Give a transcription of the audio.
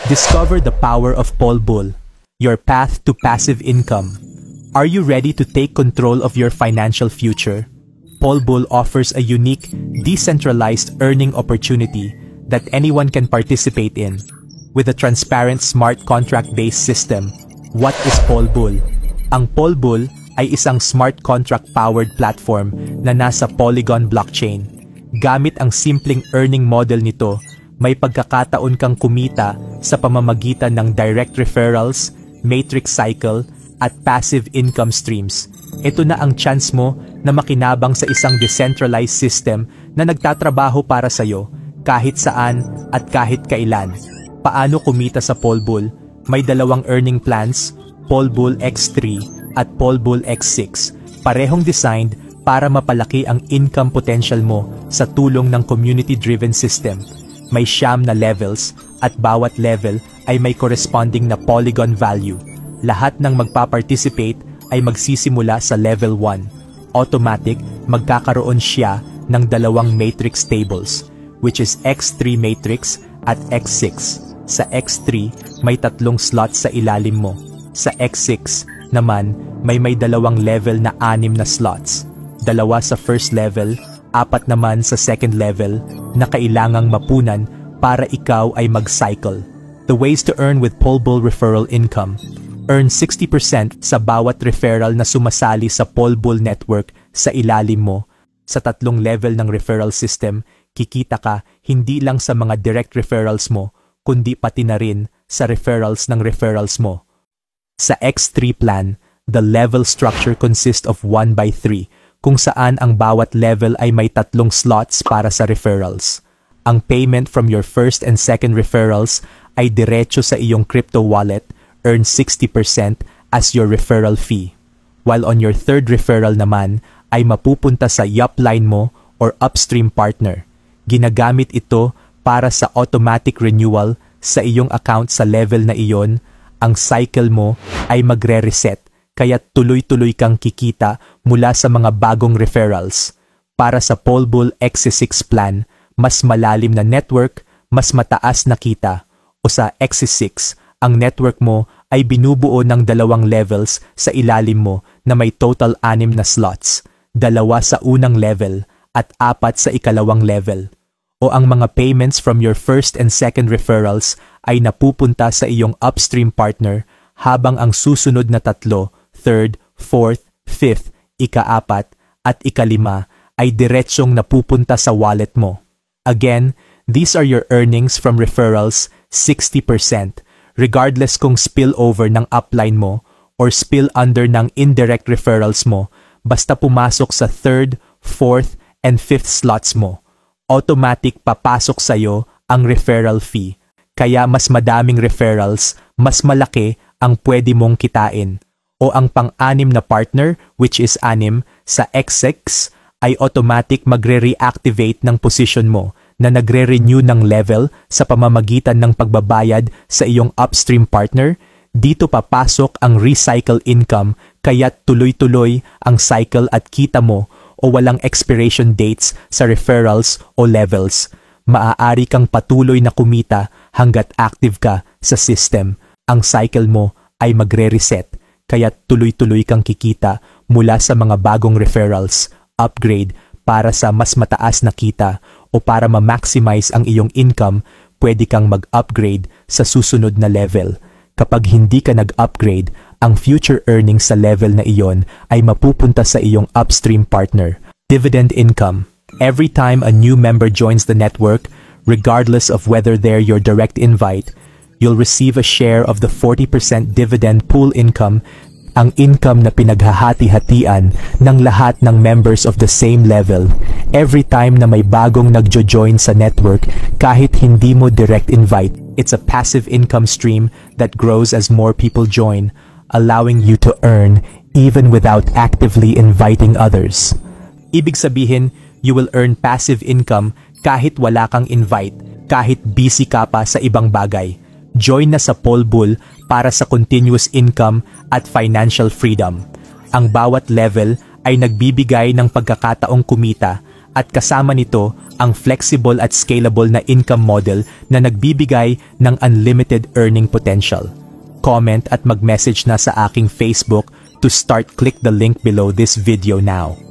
Discover the power of Polbull, your path to passive income. Are you ready to take control of your financial future? Polbull offers a unique, decentralized earning opportunity that anyone can participate in. With a transparent smart contract-based system, what is Polbull? Ang Polbull ay isang smart contract-powered platform na nasa Polygon blockchain. Gamit ang simpleng earning model nito, may pagkakataon kang kumita sa pamamagitan ng direct referrals, matrix cycle, at passive income streams. Ito na ang chance mo na makinabang sa isang decentralized system na nagtatrabaho para sa'yo kahit saan at kahit kailan. Paano kumita sa Polbull? May dalawang earning plans, Polbull X3 at Polbull X6, parehong designed para mapalaki ang income potential mo sa tulong ng community-driven system. May 9 na levels at bawat level ay may corresponding na Polygon value. Lahat ng magpa-participate ay magsisimula sa level 1. Automatic, magkakaroon siya ng dalawang matrix tables, which is X3 matrix at X6. Sa X3, may 3 slots sa ilalim mo. Sa X6 naman, may dalawang level na 6 na slots. 2 sa first level, 4 naman sa second level na kailangang mapunan para ikaw ay mag-cycle. The ways to earn with Polbull referral income. Earn 60% sa bawat referral na sumasali sa Polbull network sa ilalim mo. Sa 3 level ng referral system, kikita ka hindi lang sa mga direct referrals mo, kundi pati na rin sa referrals ng referrals mo. Sa X3 plan, the level structure consists of 1/3, kung saan ang bawat level ay may 3 slots para sa referrals. Ang payment from your first and second referrals ay diretso sa iyong crypto wallet, earn 60% as your referral fee. While on your third referral naman ay mapupunta sa upline mo or upstream partner. Ginagamit ito para sa automatic renewal sa iyong account sa level na iyon. Ang cycle mo ay magre-reset, kaya tuloy-tuloy kang kikita mula sa mga bagong referrals. Para sa Polbull X6 plan, mas malalim na network, mas mataas na kita. O sa X6, ang network mo ay binubuo ng 2 levels sa ilalim mo na may total 6 na slots. 2 sa unang level at 4 sa ikalawang level. O ang mga payments from your first and second referrals ay napupunta sa iyong upstream partner, habang ang susunod na 3, third, fourth, fifth, ika-4 at ika-5 ay diretsyong napupunta sa wallet mo. Again, these are your earnings from referrals, 60%, regardless kung spillover ng upline mo or spill under ng indirect referrals mo, basta pumasok sa third, fourth, and fifth slots mo. Automatic papasok sa'yo ang referral fee. Kaya mas madaming referrals, mas malaki ang pwede mong kitain. O ang pang-6 na partner, which is 6, sa X6, ay automatic magre-reactivate ng position mo na nagre-renew ng level sa pamamagitan ng pagbabayad sa iyong upstream partner. Dito papasok ang recycle income, kaya tuloy-tuloy ang cycle at kita mo o walang expiration dates sa referrals o levels. Maaari kang patuloy na kumita hanggat active ka sa system. Ang cycle mo ay magre-reset, kaya tuloy-tuloy kang kikita mula sa mga bagong referrals, upgrade para sa mas mataas na kita o para ma-maximize ang iyong income, pwede kang mag-upgrade sa susunod na level. Kapag hindi ka nag-upgrade, ang future earnings sa level na iyon ay mapupunta sa iyong upstream partner. Dividend income. Every time a new member joins the network, regardless of whether they're your direct invite, you'll receive a share of the 40% dividend pool income, ang income na pinaghahati-hatian ng lahat ng members of the same level. Every time na may bagong nagjo-join sa network, kahit hindi mo direct invite, it's a passive income stream that grows as more people join, allowing you to earn even without actively inviting others. Ibig sabihin, you will earn passive income kahit wala kang invite, kahit busy ka pa sa ibang bagay. Join na sa Polbull para sa continuous income at financial freedom. Ang bawat level ay nagbibigay ng pagkakataong kumita At kasama nito ang flexible at scalable na income model na nagbibigay ng unlimited earning potential. Comment at mag-message na sa aking Facebook to start. Click the link below this video now.